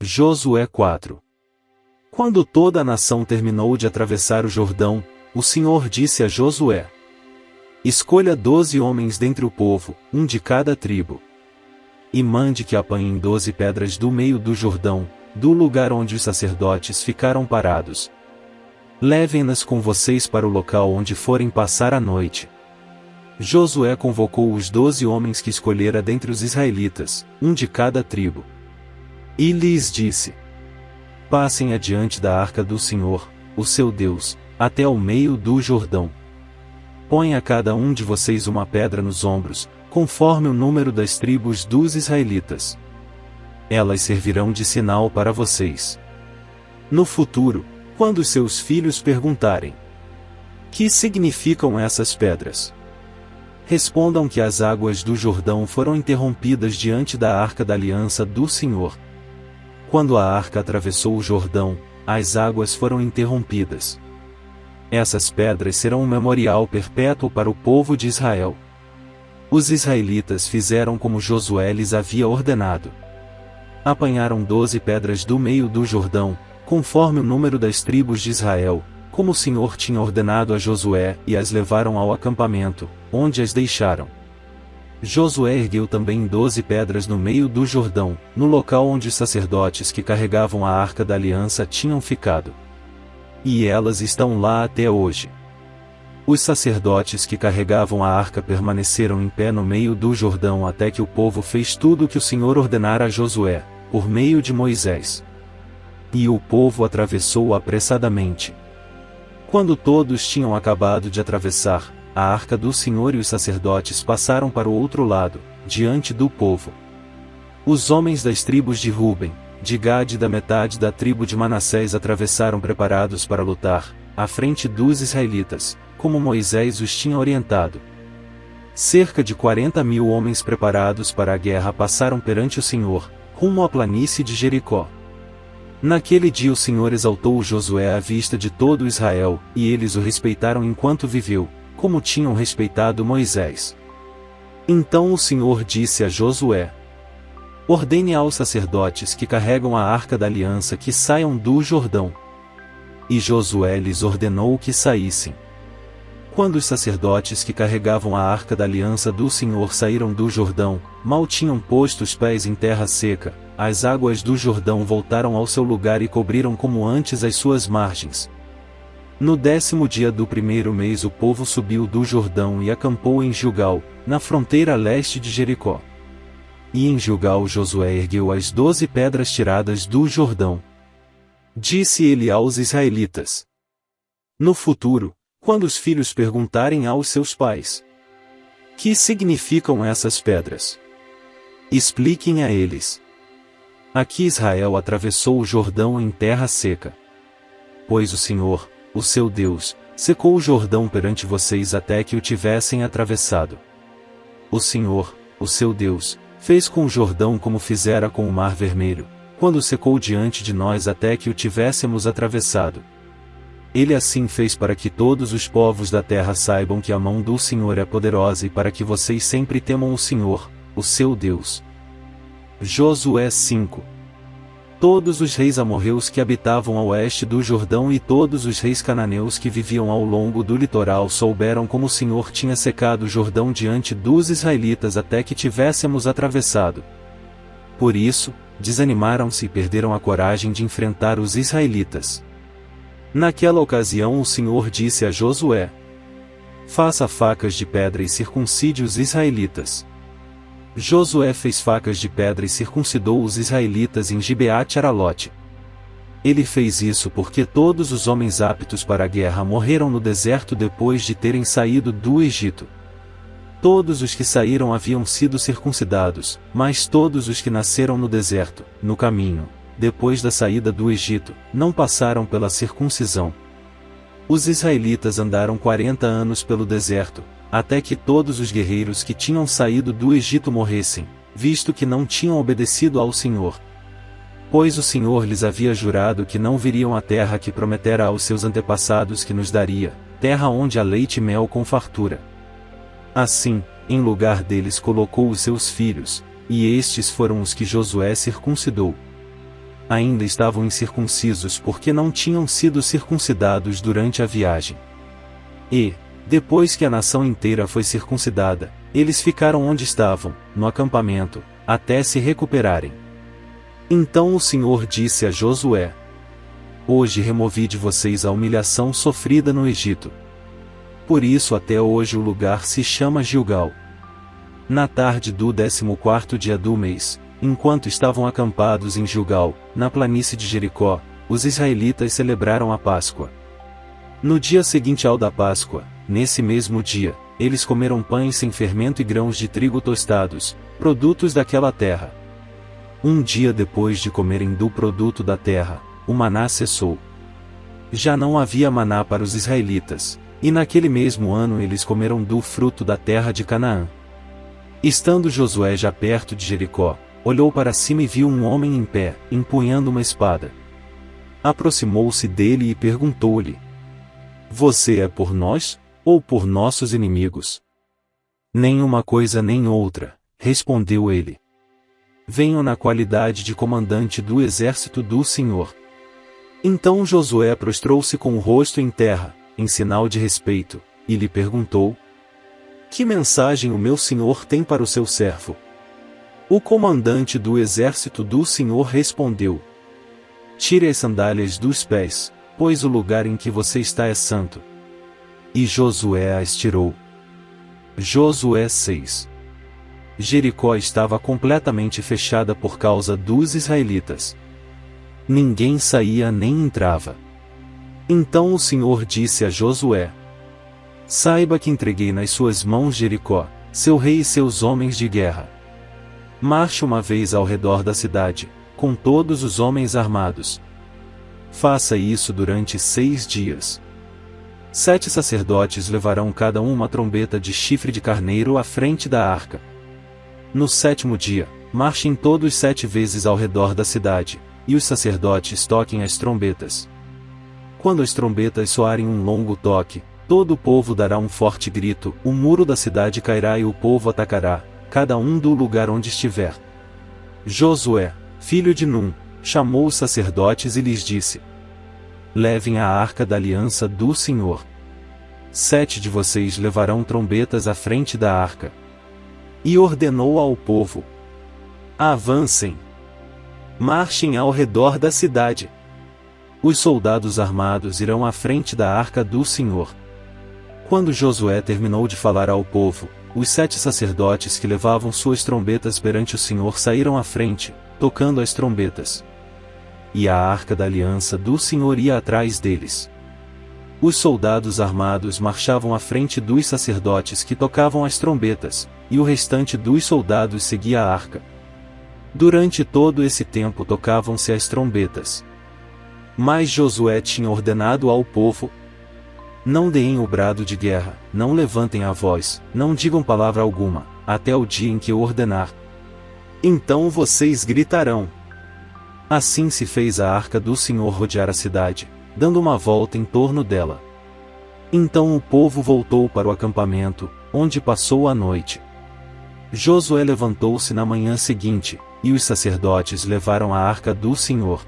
Josué 4. Quando toda a nação terminou de atravessar o Jordão, o Senhor disse a Josué: escolha 12 homens dentre o povo, um de cada tribo. E mande que apanhem 12 pedras do meio do Jordão, do lugar onde os sacerdotes ficaram parados. Levem-nas com vocês para o local onde forem passar a noite. Josué convocou os 12 homens que escolhera dentre os israelitas, um de cada tribo. E lhes disse: passem adiante da arca do Senhor, o seu Deus, até ao meio do Jordão. Põe a cada um de vocês uma pedra nos ombros, conforme o número das tribos dos israelitas. Elas servirão de sinal para vocês. No futuro, quando os seus filhos perguntarem: que significam essas pedras? Respondam que as águas do Jordão foram interrompidas diante da arca da aliança do Senhor. Quando a arca atravessou o Jordão, as águas foram interrompidas. Essas pedras serão um memorial perpétuo para o povo de Israel. Os israelitas fizeram como Josué lhes havia ordenado. Apanharam 12 pedras do meio do Jordão, conforme o número das tribos de Israel, como o Senhor tinha ordenado a Josué, e as levaram ao acampamento, onde as deixaram. Josué ergueu também 12 pedras no meio do Jordão, no local onde os sacerdotes que carregavam a arca da aliança tinham ficado. E elas estão lá até hoje. Os sacerdotes que carregavam a arca permaneceram em pé no meio do Jordão até que o povo fez tudo o que o Senhor ordenara a Josué, por meio de Moisés. E o povo atravessou apressadamente. Quando todos tinham acabado de atravessar, a arca do Senhor e os sacerdotes passaram para o outro lado, diante do povo. Os homens das tribos de Ruben, de Gade e da metade da tribo de Manassés atravessaram preparados para lutar, à frente dos israelitas, como Moisés os tinha orientado. Cerca de 40.000 homens preparados para a guerra passaram perante o Senhor, rumo à planície de Jericó. Naquele dia o Senhor exaltou Josué à vista de todo Israel, e eles o respeitaram enquanto viveu, como tinham respeitado Moisés. Então o Senhor disse a Josué: ordene aos sacerdotes que carregam a arca da aliança que saiam do Jordão. E Josué lhes ordenou que saíssem. Quando os sacerdotes que carregavam a arca da aliança do Senhor saíram do Jordão, mal tinham posto os pés em terra seca, as águas do Jordão voltaram ao seu lugar e cobriram como antes as suas margens. No 10º dia do primeiro mês o povo subiu do Jordão e acampou em Gilgal, na fronteira leste de Jericó. E em Gilgal Josué ergueu as 12 pedras tiradas do Jordão. Disse ele aos israelitas: no futuro, quando os filhos perguntarem aos seus pais: que significam essas pedras? Expliquem a eles: aqui Israel atravessou o Jordão em terra seca. Pois o Senhor, o seu Deus, secou o Jordão perante vocês até que o tivessem atravessado. O Senhor, o seu Deus, fez com o Jordão como fizera com o Mar Vermelho, quando secou diante de nós até que o tivéssemos atravessado. Ele assim fez para que todos os povos da terra saibam que a mão do Senhor é poderosa e para que vocês sempre temam o Senhor, o seu Deus. Josué 5. Todos os reis amorreus que habitavam a oeste do Jordão e todos os reis cananeus que viviam ao longo do litoral souberam como o Senhor tinha secado o Jordão diante dos israelitas até que tivéssemos atravessado. Por isso, desanimaram-se e perderam a coragem de enfrentar os israelitas. Naquela ocasião o Senhor disse a Josué: faça facas de pedra e circuncide os israelitas. Josué fez facas de pedra e circuncidou os israelitas em Gibeate-Aralote. Ele fez isso porque todos os homens aptos para a guerra morreram no deserto depois de terem saído do Egito. Todos os que saíram haviam sido circuncidados, mas todos os que nasceram no deserto, no caminho, depois da saída do Egito, não passaram pela circuncisão. Os israelitas andaram 40 anos pelo deserto, até que todos os guerreiros que tinham saído do Egito morressem, visto que não tinham obedecido ao Senhor. Pois o Senhor lhes havia jurado que não viriam à terra que prometera aos seus antepassados que nos daria, terra onde há leite e mel com fartura. Assim, em lugar deles colocou os seus filhos, e estes foram os que Josué circuncidou. ainda estavam incircuncisos porque não tinham sido circuncidados durante a viagem. E, depois que a nação inteira foi circuncidada, eles ficaram onde estavam, no acampamento, até se recuperarem. Então o Senhor disse a Josué: Hoje removi de vocês a humilhação sofrida no Egito. Por isso até hoje o lugar se chama Gilgal. Na tarde do 14º dia do mês, enquanto estavam acampados em Gilgal, na planície de Jericó, os israelitas celebraram a Páscoa. No dia seguinte ao da Páscoa, nesse mesmo dia, eles comeram pães sem fermento e grãos de trigo tostados, produtos daquela terra. Um dia depois de comerem do produto da terra, o maná cessou. Já não havia maná para os israelitas, e naquele mesmo ano eles comeram do fruto da terra de Canaã. Estando Josué já perto de Jericó, olhou para cima e viu um homem em pé, empunhando uma espada. Aproximou-se dele e perguntou-lhe: Você é por nós, ou por nossos inimigos? Nem uma coisa nem outra, respondeu ele. Venho na qualidade de comandante do exército do Senhor. Então Josué prostrou-se com o rosto em terra, em sinal de respeito, e lhe perguntou: Que mensagem o meu senhor tem para o seu servo? O comandante do exército do Senhor respondeu: Tire as sandálias dos pés, pois o lugar em que você está é santo. E Josué as tirou. Josué 6. Jericó estava completamente fechada por causa dos israelitas. Ninguém saía nem entrava. Então o Senhor disse a Josué: Saiba que entreguei nas suas mãos Jericó, seu rei e seus homens de guerra. Marche uma vez ao redor da cidade, com todos os homens armados. Faça isso durante 6 dias. 7 sacerdotes levarão cada um uma trombeta de chifre de carneiro à frente da arca. No 7º dia, marchem todos 7 vezes ao redor da cidade, e os sacerdotes toquem as trombetas. Quando as trombetas soarem um longo toque, todo o povo dará um forte grito, o muro da cidade cairá e o povo atacará, cada um do lugar onde estiver. Josué, filho de Num, chamou os sacerdotes e lhes disse: Levem a arca da aliança do Senhor. 7 de vocês levarão trombetas à frente da arca. E ordenou ao povo: Avancem. Marchem ao redor da cidade. Os soldados armados irão à frente da arca do Senhor. Quando Josué terminou de falar ao povo, os 7 sacerdotes que levavam suas trombetas perante o Senhor saíram à frente, tocando as trombetas. E a arca da aliança do Senhor ia atrás deles. Os soldados armados marchavam à frente dos sacerdotes que tocavam as trombetas, e o restante dos soldados seguia a arca. Durante todo esse tempo tocavam-se as trombetas. Mas Josué tinha ordenado ao povo: Não deem o brado de guerra, não levantem a voz, não digam palavra alguma, até o dia em que eu ordenar. Então vocês gritarão. Assim se fez a arca do Senhor rodear a cidade, dando uma volta em torno dela. Então o povo voltou para o acampamento, onde passou a noite. Josué levantou-se na manhã seguinte, e os sacerdotes levaram a arca do Senhor.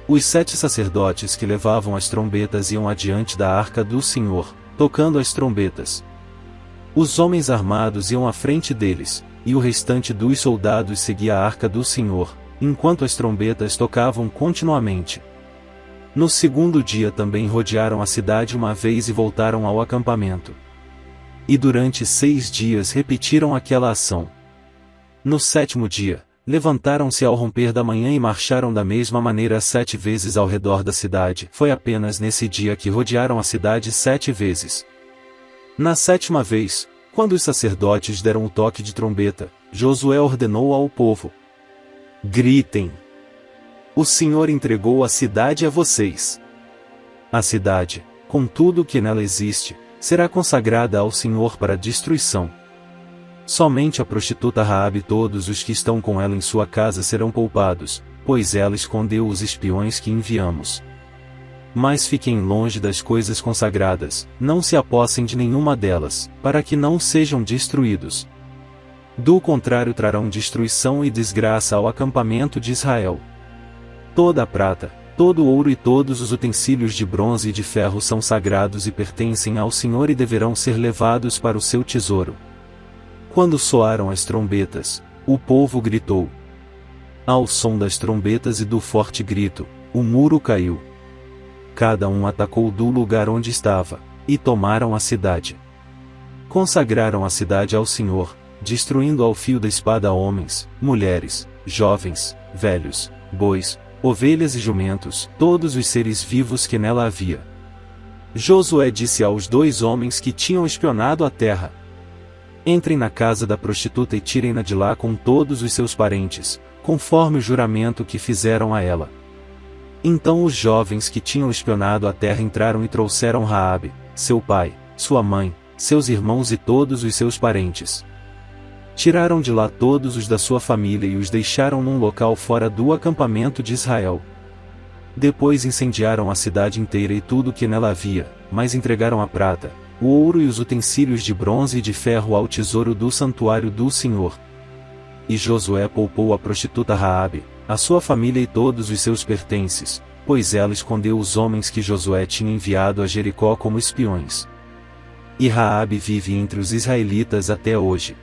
Os 7 sacerdotes que levavam as trombetas iam adiante da arca do Senhor, tocando as trombetas. Os homens armados iam à frente deles, e o restante dos soldados seguia a arca do Senhor, enquanto as trombetas tocavam continuamente. No 2º dia também rodearam a cidade uma vez e voltaram ao acampamento. E durante 6 dias repetiram aquela ação. No 7º dia, levantaram-se ao romper da manhã e marcharam da mesma maneira 7 vezes ao redor da cidade. Foi apenas nesse dia que rodearam a cidade 7 vezes. Na 7ª vez, quando os sacerdotes deram o toque de trombeta, Josué ordenou ao povo: Gritem! O Senhor entregou a cidade a vocês. A cidade, com tudo o que nela existe, será consagrada ao Senhor para destruição. Somente a prostituta Raabe e todos os que estão com ela em sua casa serão poupados, pois ela escondeu os espiões que enviamos. Mas fiquem longe das coisas consagradas, não se apossem de nenhuma delas, para que não sejam destruídos. Do contrário trarão destruição e desgraça ao acampamento de Israel. Toda a prata, todo o ouro e todos os utensílios de bronze e de ferro são sagrados e pertencem ao Senhor e deverão ser levados para o seu tesouro. Quando soaram as trombetas, o povo gritou. Ao som das trombetas e do forte grito, o muro caiu. Cada um atacou do lugar onde estava, e tomaram a cidade. Consagraram a cidade ao Senhor, destruindo ao fio da espada homens, mulheres, jovens, velhos, bois, ovelhas e jumentos, todos os seres vivos que nela havia. Josué disse aos 2 homens que tinham espionado a terra: entrem na casa da prostituta e tirem-na de lá com todos os seus parentes, conforme o juramento que fizeram a ela. Então os jovens que tinham espionado a terra entraram e trouxeram Raabe, seu pai, sua mãe, seus irmãos e todos os seus parentes. Tiraram de lá todos os da sua família e os deixaram num local fora do acampamento de Israel. Depois incendiaram a cidade inteira e tudo que nela havia, mas entregaram a prata, o ouro e os utensílios de bronze e de ferro ao tesouro do santuário do Senhor. E Josué poupou a prostituta Raabe, a sua família e todos os seus pertences, pois ela escondeu os homens que Josué tinha enviado a Jericó como espiões. E Raabe vive entre os israelitas até hoje.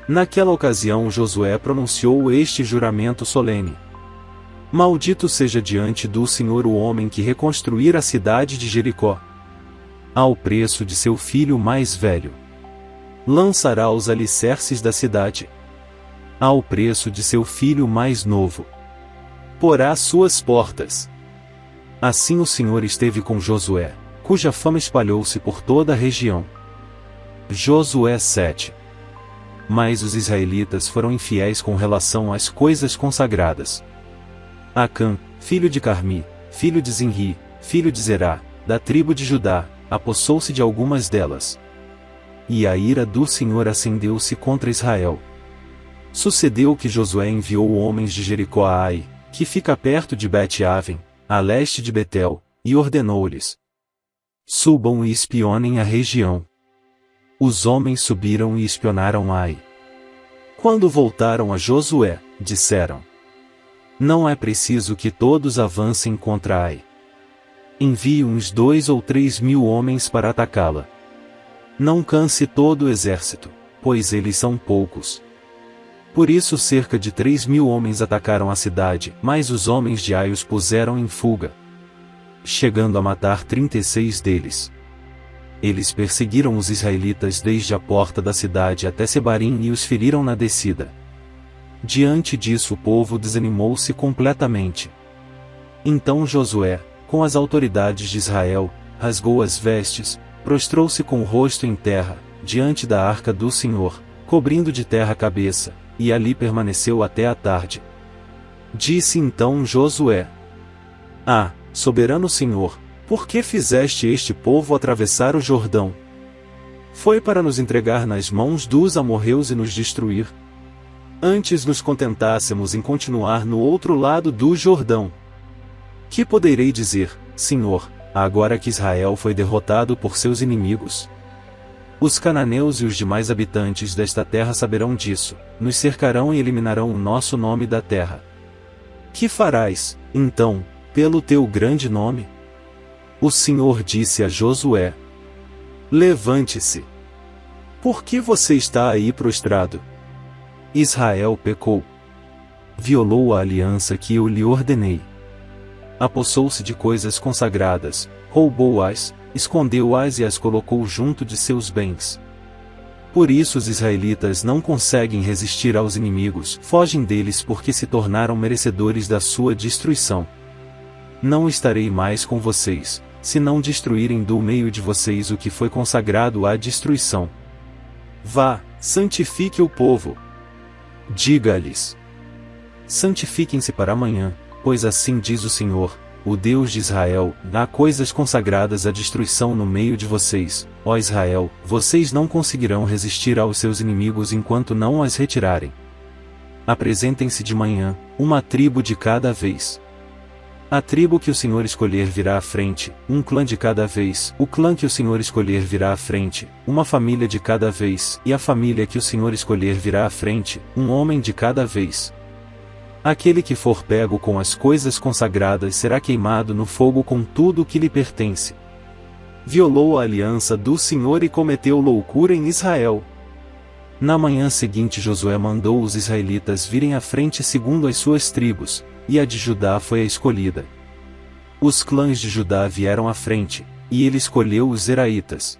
Naquela ocasião Josué pronunciou este juramento solene: maldito seja diante do Senhor o homem que reconstruir a cidade de Jericó. Ao preço de seu filho mais velho. Lançará os alicerces da cidade. Ao preço de seu filho mais novo. Porá suas portas. Assim o Senhor esteve com Josué, cuja fama espalhou-se por toda a região. Josué 7. Mas os israelitas foram infiéis com relação às coisas consagradas. Acã, filho de Carmi, filho de Zinri, filho de Zerá, da tribo de Judá, apossou-se de algumas delas. E a ira do Senhor acendeu-se contra Israel. Sucedeu que Josué enviou homens de Jericó a Ai, que fica perto de Bet-Aven, a leste de Betel, e ordenou-lhes: subam e espionem a região. Os homens subiram e espionaram Ai. Quando voltaram a Josué, disseram: não é preciso que todos avancem contra Ai. Envie uns 2 ou 3 mil homens para atacá-la. Não canse todo o exército, pois eles são poucos. Por isso cerca de 3 mil homens atacaram a cidade, mas os homens de Ai os puseram em fuga, chegando a matar 36 deles. Eles perseguiram os israelitas desde a porta da cidade até Sebarim e os feriram na descida. Diante disso o povo desanimou-se completamente. Então Josué, com as autoridades de Israel, rasgou as vestes, prostrou-se com o rosto em terra, diante da arca do Senhor, cobrindo de terra a cabeça, e ali permaneceu até a tarde. Disse então Josué: ah, soberano Senhor, por que fizeste este povo atravessar o Jordão? Foi para nos entregar nas mãos dos amorreus e nos destruir? Antes nos contentássemos em continuar no outro lado do Jordão. Que poderei dizer, Senhor, agora que Israel foi derrotado por seus inimigos? Os cananeus e os demais habitantes desta terra saberão disso, nos cercarão e eliminarão o nosso nome da terra. Que farás, então, pelo teu grande nome? O Senhor disse a Josué: levante-se. Por que você está aí prostrado? Israel pecou. Violou a aliança que eu lhe ordenei. Apossou-se de coisas consagradas, roubou-as, escondeu-as e as colocou junto de seus bens. Por isso os israelitas não conseguem resistir aos inimigos, fogem deles porque se tornaram merecedores da sua destruição. Não estarei mais com vocês, se não destruírem do meio de vocês o que foi consagrado à destruição. Vá, santifique o povo. Diga-lhes: santifiquem-se para amanhã, pois assim diz o Senhor, o Deus de Israel: dá coisas consagradas à destruição no meio de vocês, ó Israel, vocês não conseguirão resistir aos seus inimigos enquanto não as retirarem. Apresentem-se de manhã, uma tribo de cada vez. A tribo que o Senhor escolher virá à frente, um clã de cada vez, o clã que o Senhor escolher virá à frente, uma família de cada vez, e a família que o Senhor escolher virá à frente, um homem de cada vez. Aquele que for pego com as coisas consagradas será queimado no fogo com tudo o que lhe pertence. Violou a aliança do Senhor e cometeu loucura em Israel. Na manhã seguinte Josué mandou os israelitas virem à frente segundo as suas tribos, e a de Judá foi a escolhida. Os clãs de Judá vieram à frente, e ele escolheu os zeraitas.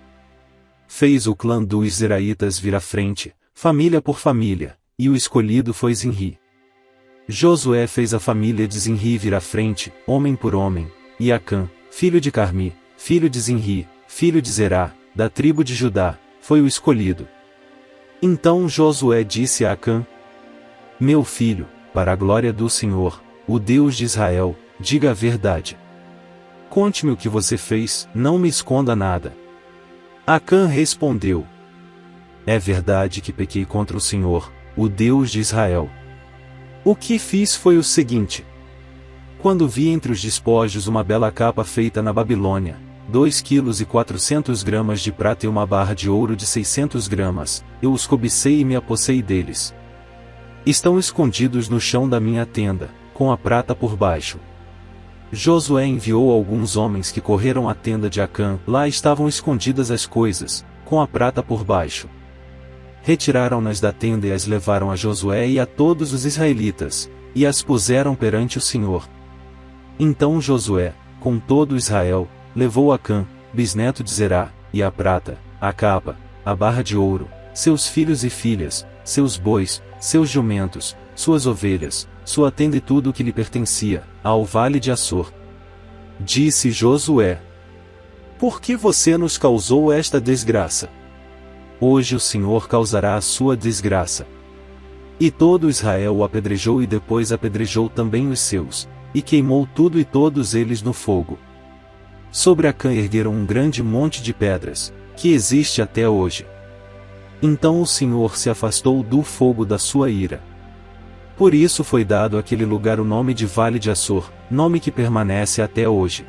Fez o clã dos zeraitas vir à frente, família por família, e o escolhido foi Zinri. Josué fez a família de Zinri vir à frente, homem por homem, e Acã, filho de Carmi, filho de Zinri, filho de Zerá, da tribo de Judá, foi o escolhido. Então Josué disse a Acã: Meu filho, para a glória do Senhor, o Deus de Israel, diga a verdade. Conte-me o que você fez, não me esconda nada. Acã respondeu: É verdade que pequei contra o Senhor, o Deus de Israel. O que fiz foi o seguinte. Quando vi entre os despojos uma bela capa feita na Babilônia, 2,4 kg de prata e uma barra de ouro de 600 gramas, eu os cobicei e me apossei deles. Estão escondidos no chão da minha tenda, com a prata por baixo. Josué enviou alguns homens que correram à tenda de Acã, lá estavam escondidas as coisas, com a prata por baixo. Retiraram-nas da tenda e as levaram a Josué e a todos os israelitas, e as puseram perante o Senhor. Então Josué, com todo Israel, levou Acã, bisneto de Zerá, e a prata, a capa, a barra de ouro, seus filhos e filhas, seus bois, seus jumentos, suas ovelhas, sua tenda e tudo o que lhe pertencia, ao vale de Açor. Disse Josué: Por que você nos causou esta desgraça? Hoje o Senhor causará a sua desgraça. E todo Israel o apedrejou e depois apedrejou também os seus, e queimou tudo e todos eles no fogo. Sobre Acã ergueram um grande monte de pedras, que existe até hoje. Então o Senhor se afastou do fogo da sua ira. Por isso foi dado àquele lugar o nome de Vale de Açor, nome que permanece até hoje.